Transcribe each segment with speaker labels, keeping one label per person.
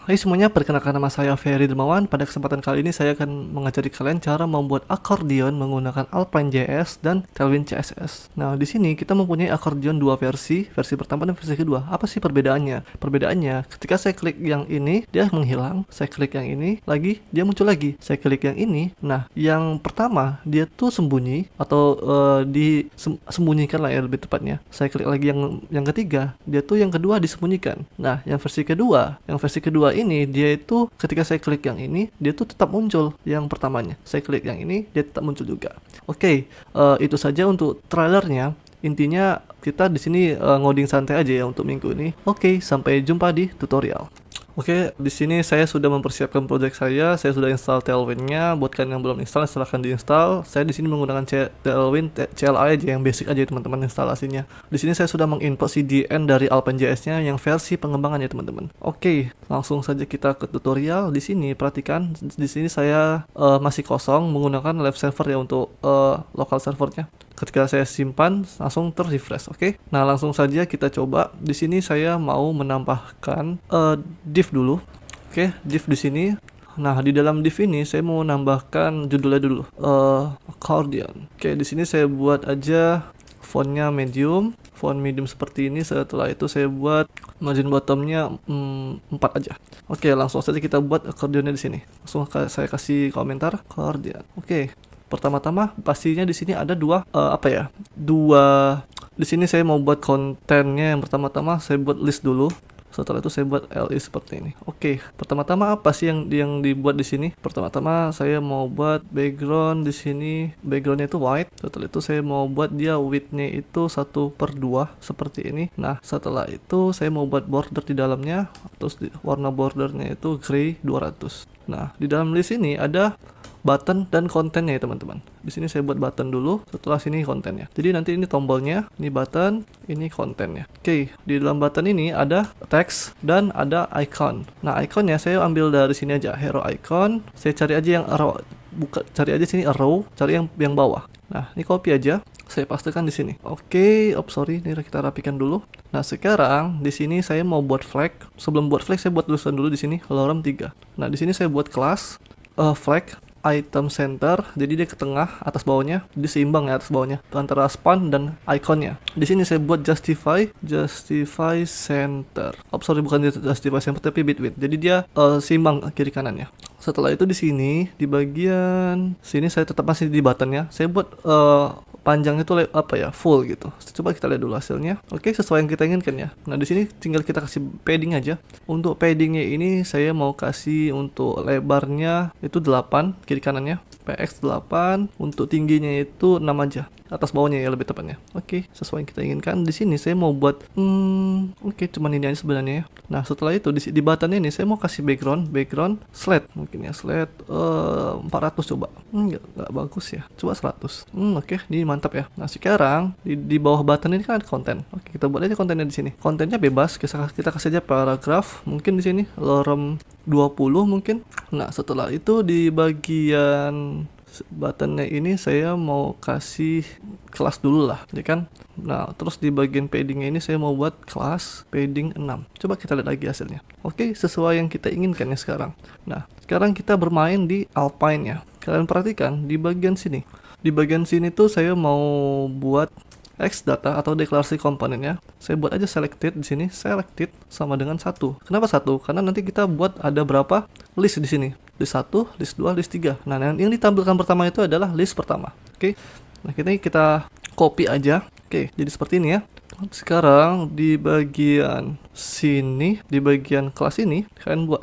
Speaker 1: Hai semuanya, perkenalkan nama saya Ferry Dermawan. Pada kesempatan kali ini saya akan mengajari kalian cara membuat akordeon menggunakan Alpine JS dan Tailwind CSS. Nah, di sini kita mempunyai akordeon dua versi pertama dan versi kedua. Apa sih perbedaannya? Perbedaannya, ketika saya klik yang ini, dia menghilang. Saya klik yang ini, lagi dia muncul lagi. Saya klik yang ini. Nah, yang pertama dia tuh sembunyi atau disembunyikan lah ya lebih tepatnya. Saya klik lagi yang ketiga, dia tuh yang kedua disembunyikan. Nah, yang versi kedua ini dia itu ketika saya klik yang ini dia tuh tetap muncul yang pertamanya. Saya klik yang ini dia tetap muncul juga. Oke, itu saja untuk trailernya. Intinya kita di sini ngoding santai aja ya untuk minggu ini. Oke, sampai jumpa di tutorial. Oke, di sini saya sudah mempersiapkan project saya sudah install Tailwind-nya. Buat kalian yang belum install, silahkan diinstal. Saya di sini menggunakan Tailwind CLI aja yang basic aja teman-teman instalasinya. Di sini saya sudah mengimport CDN dari Alpine JS-nya yang versi pengembangan ya teman-teman. Oke, langsung saja kita ke tutorial. Di sini perhatikan, di sini saya masih kosong menggunakan live server ya untuk local servernya. Ketika saya simpan langsung terrefresh, oke? Nah, langsung saja kita coba. Di sini saya mau menambahkan div dulu. Oke, div di sini. Nah, di dalam div ini saya mau nambahkan judulnya dulu. Accordion. Oke, di sini saya buat aja fontnya medium. Font medium seperti ini. Setelah itu saya buat margin bottomnya 4 aja. Oke, langsung saja kita buat accordionnya di sini. Langsung saya kasih komentar accordion. Oke. Pertama-tama pastinya di sini ada dua di sini saya mau buat kontennya. Yang pertama-tama saya buat list dulu. Setelah itu saya buat li seperti ini. Oke, pertama-tama apa sih yang dibuat di sini? Pertama-tama saya mau buat background di sini. Backgroundnya itu white. Setelah itu saya mau buat dia widthnya itu 1/2 seperti ini. Nah, setelah itu saya mau buat border di dalamnya. Terus warna bordernya itu gray 200. Nah, di dalam list ini ada button dan kontennya ya teman-teman. Di sini saya buat button dulu, setelah sini kontennya. Jadi nanti ini tombolnya, ini button, ini kontennya. Oke, di dalam button ini ada text dan ada icon. Nah, iconnya saya ambil dari sini aja, hero icon. Saya cari aja yang arrow, cari aja sini arrow, cari yang bawah. Nah, ini copy aja, saya pastekan di sini. Oke, sorry, ini kita rapikan dulu. Nah, sekarang di sini saya mau buat flag. Sebelum buat flag saya buat tulisan dulu di sini lorem 3. Nah, di sini saya buat kelas flag item center, jadi dia ke tengah, atas bawahnya, dia seimbang ya atas bawahnya antara span dan iconnya. Di sini saya buat justify center. Sorry, bukan justify center tapi bit width. Jadi dia seimbang kiri kanannya. Setelah itu di sini di bagian sini saya tetap masih di buttonnya. Saya buat panjang itu full gitu. Coba kita lihat dulu hasilnya. Oke, sesuai yang kita inginkan ya. Nah, di sini tinggal kita kasih padding aja. Untuk paddingnya ini saya mau kasih untuk lebarnya itu 8 kiri kanannya, px 8, untuk tingginya itu 6 aja. Atas bawahnya ya lebih tepatnya. Oke, sesuai yang kita inginkan. Di sini saya mau buat cuman ini aja sebenarnya ya. Nah, setelah itu di button ini saya mau kasih background slide mungkin ya, slide 400 coba. Nggak bagus ya. Coba 100. Oke, ini mantap ya. Nah, sekarang di bawah button ini kan ada konten. Oke, kita buat aja kontennya di sini. Kontennya bebas, kita kasih aja paragraf mungkin di sini lorem 20 mungkin. Nah, setelah itu di bagian buttonnya ini saya mau kasih kelas dulu lah, ya kan? Nah, terus di bagian paddingnya ini saya mau buat kelas padding 6. Coba kita lihat lagi hasilnya. Oke, sesuai yang kita inginkan ya sekarang. Nah, sekarang kita bermain di Alpine ya. Kalian perhatikan di bagian sini. Di bagian sini tuh saya mau buat X data atau deklarasi komponennya. Saya buat aja selected di sini. Selected sama dengan 1. Kenapa 1? Karena nanti kita buat ada berapa list di sini. List 1, list 2, list 3. Nah, yang ditampilkan pertama itu adalah list pertama. Oke. Nah, kita copy aja. Oke, jadi seperti ini ya. Sekarang di bagian sini, di bagian kelas ini,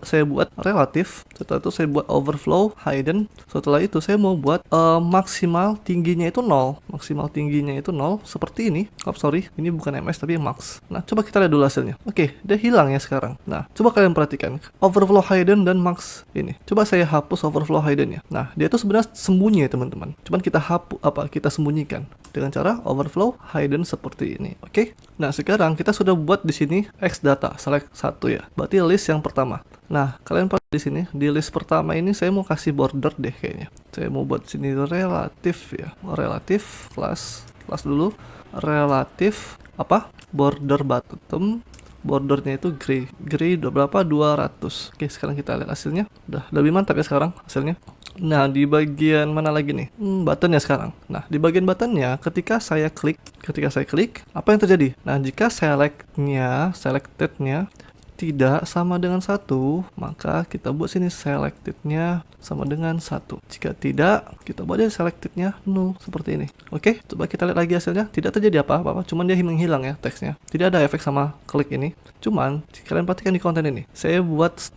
Speaker 1: saya buat relatif. Setelah itu saya buat overflow hidden. Setelah itu saya mau buat maksimal tingginya itu 0. Maksimal tingginya itu 0 seperti ini. Sorry, ini bukan ms tapi max. Nah, coba kita lihat dulu hasilnya. Oke, dia hilang ya sekarang. Nah, coba kalian perhatikan overflow hidden dan max ini. Coba saya hapus overflow hidden ya. Nah, dia itu sebenarnya sembunyi ya teman-teman. Cuman kita kita sembunyikan dengan cara overflow hidden seperti ini. Oke. Nah, sekarang kita sudah buat di sini X data select 1 ya. Berarti list yang pertama. Nah, kalian di sini di list pertama ini saya mau kasih border deh kayaknya. Saya mau buat sini relatif ya. Relatif kelas dulu. Relatif border bottom bordernya itu gray berapa 200. Oke, sekarang kita lihat hasilnya. Udah lebih mantap ya sekarang hasilnya. Nah, di bagian mana lagi nih? Buttonnya sekarang. Nah, di bagian buttonnya ketika saya klik, apa yang terjadi? Nah, jika selectednya tidak sama dengan 1, maka kita buat sini selectednya sama dengan 1. Jika tidak, kita buat aja selectednya 0 seperti ini. Oke, coba kita lihat lagi hasilnya. Tidak terjadi apa-apa, cuman dia menghilang ya teksnya. Tidak ada efek sama klik ini. Cuman, kalian perhatikan di konten ini. Saya buat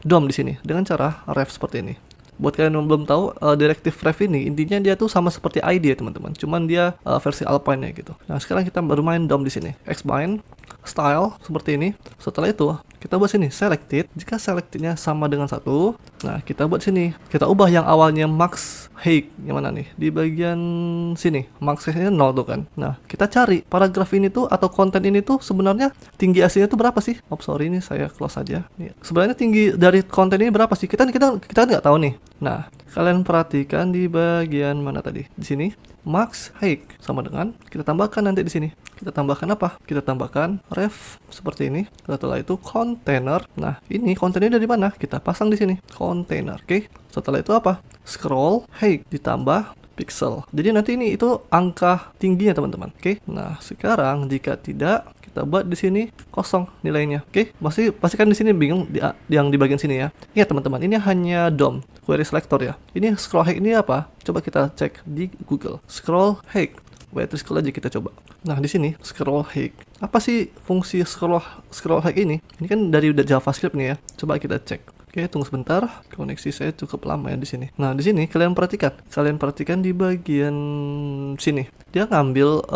Speaker 1: DOM di sini dengan cara ref seperti ini. Buat kalian yang belum tahu, directive ref ini intinya dia tuh sama seperti ID ya teman-teman. Cuman dia versi Alpine ya gitu. Nah, sekarang kita baru main DOM di sini. Xbind style seperti ini. Setelah itu kita buat sini selected. Jika selectednya sama dengan 1, nah kita buat sini. Kita ubah yang awalnya max height yang mana nih? Di bagian sini. Max height-nya 0 tuh kan. Nah, kita cari paragraf ini tuh atau konten ini tuh sebenarnya tinggi aslinya tuh berapa sih? Oh, sorry ini saya close aja. Nih, sebenarnya tinggi dari konten ini berapa sih? Kita nggak tahu nih. Nah, kalian perhatikan di bagian mana tadi? Di sini max height sama dengan kita tambahkan nanti di sini. Kita tambahkan apa? Kita tambahkan ref seperti ini. Setelah itu container. Nah, ini kontennya dari mana? Kita pasang di sini. Container. Oke. Setelah itu apa? Scroll height ditambah pixel. Jadi nanti ini itu angka tingginya teman-teman. Oke. Nah, sekarang jika tidak, kita buat di sini kosong nilainya. Oke. Pasti kan di sini bingung yang di bagian sini ya. Ingat teman-teman, ini hanya DOM, query selector ya. Ini scroll height ini apa? Coba kita cek di Google. Scroll height. Scroll aja kita coba. Nah, di sini scroll height. Apa sih fungsi scroll height ini? Ini kan dari JavaScript nih ya. Coba kita cek. Oke, tunggu sebentar. Koneksi saya cukup lama ya di sini. Nah, di sini kalian perhatikan di bagian sini. Dia ngambil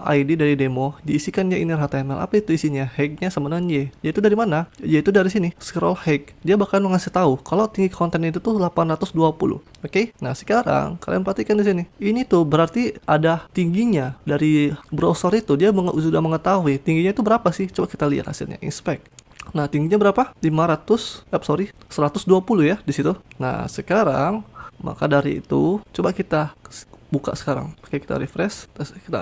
Speaker 1: ID dari demo, diisikan ya inner HTML. Apa itu isinya? Height-nya sama dengan Y. Yaitu dari mana? Yaitu dari sini. Scroll height. Dia bakal ngasih tahu kalau tinggi konten itu tuh 820. Oke? Nah, sekarang kalian perhatikan di sini. Ini tuh berarti ada tingginya dari browser itu. Dia sudah mengetahui tingginya itu berapa sih? Coba kita lihat hasilnya. Inspect. Nah, tingginya berapa? 120 ya di situ. Nah, sekarang maka dari itu coba kita buka sekarang. Oke, kita refresh.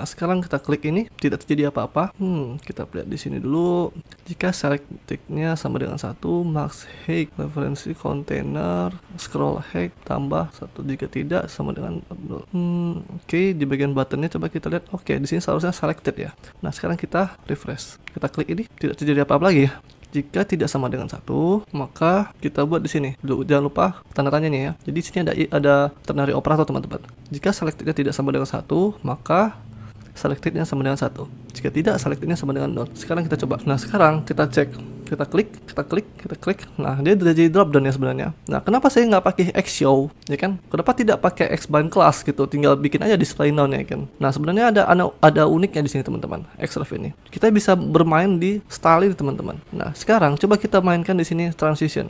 Speaker 1: Sekarang kita klik ini, tidak terjadi apa-apa. Kita lihat di sini dulu. Jika selectednya sama dengan 1, max height, referensi container, scroll height tambah 1. Jika tidak sama dengan 0. Oke, di bagian buttonnya coba kita lihat. Oke, di sini seharusnya selected ya. Nah, sekarang kita refresh. Kita klik ini, tidak terjadi apa-apa lagi ya. Jika tidak sama dengan 1, maka kita buat di sini. Jangan lupa tanda tanyanya ya. Jadi di sini ada ternary operator teman-teman. Jika selectednya tidak sama dengan 1, maka selectednya sama dengan 1. Jika tidak, selectednya sama dengan 0. Sekarang kita coba. Nah, sekarang kita cek. Kita klik. Nah, dia udah jadi drop down ya sebenarnya. Nah, kenapa saya nggak pakai Xshow, ya kan? Kenapa tidak pakai Xbind class gitu? Tinggal bikin aja display noun ya kan? Nah, sebenarnya ada uniknya di sini teman-teman. Xref ini. Kita bisa bermain di style ini teman-teman. Nah, sekarang coba kita mainkan di sini transition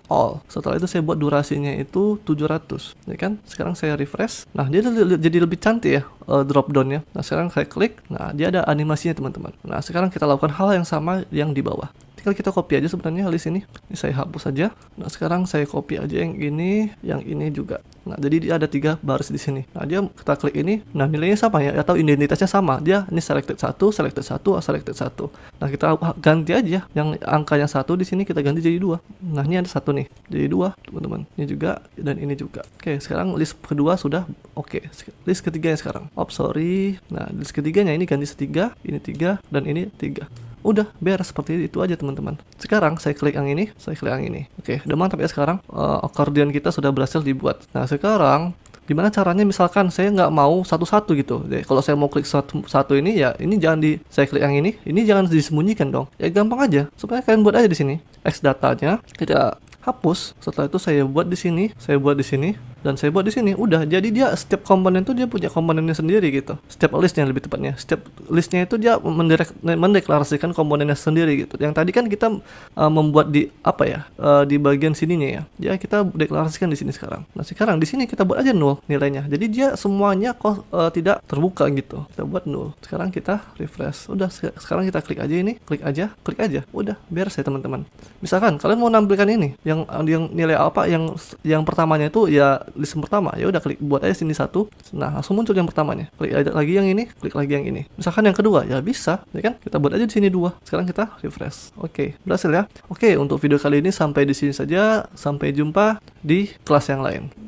Speaker 1: all. Setelah itu saya buat durasinya itu 700, ya kan? Sekarang saya refresh. Nah, dia jadi lebih cantik ya drop down-nya. Nah, sekarang saya klik. Nah, dia ada animasinya teman-teman. Nah, sekarang kita lakukan hal yang sama yang di bawah. Tinggal kita copy aja sebenarnya list ini. Ini saya hapus aja. Nah, sekarang saya copy aja yang ini juga. Nah, jadi dia ada 3 baris di sini. Nah, kita klik ini. Nah, nilainya sama ya atau identitasnya sama. Dia ini selected 1. Nah, kita ganti aja yang angkanya 1 di sini kita ganti jadi 2. Nah, ini ada 1 nih. Jadi 2, teman-teman. Ini juga dan ini juga. Oke, sekarang list kedua sudah oke. List ketiganya sekarang. Nah, list ketiganya ini ganti 3, ini 3 dan ini 3. Udah beres seperti itu aja teman-teman. Sekarang saya klik yang ini. Oke, udah mantap ya sekarang. Accordion kita sudah berhasil dibuat. Nah, sekarang gimana caranya misalkan saya nggak mau satu-satu gitu. Jadi, kalau saya mau klik satu ini ya ini saya klik yang ini jangan disembunyikan dong. Ya gampang aja. Supaya kalian buat aja di sini. X datanya kita hapus. Setelah itu saya buat di sini, dan saya buat di sini. Udah, jadi dia setiap komponen itu dia punya komponennya sendiri gitu. Setiap listnya lebih tepatnya. Setiap listnya itu dia mendeklarasikan komponennya sendiri gitu. Yang tadi kan kita membuat di di bagian sininya ya. Ya kita deklarasikan di sini sekarang. Nah, sekarang di sini kita buat aja 0 nilainya. Jadi dia semuanya tidak terbuka gitu. Kita buat 0. Sekarang kita refresh. Udah, sekarang kita klik aja. Udah, beres ya teman-teman. Misalkan kalian mau nampilkan ini yang nilai apa yang pertamanya itu ya list yang pertama, ya udah klik buat aja sini satu. Nah, langsung muncul yang pertamanya. Klik aja lagi yang ini, klik lagi yang ini. Misalkan yang kedua, ya bisa, ya kan? Kita buat aja di sini 2. Sekarang kita refresh. Oke, berhasil ya. Oke, untuk video kali ini sampai di sini saja. Sampai jumpa di kelas yang lain.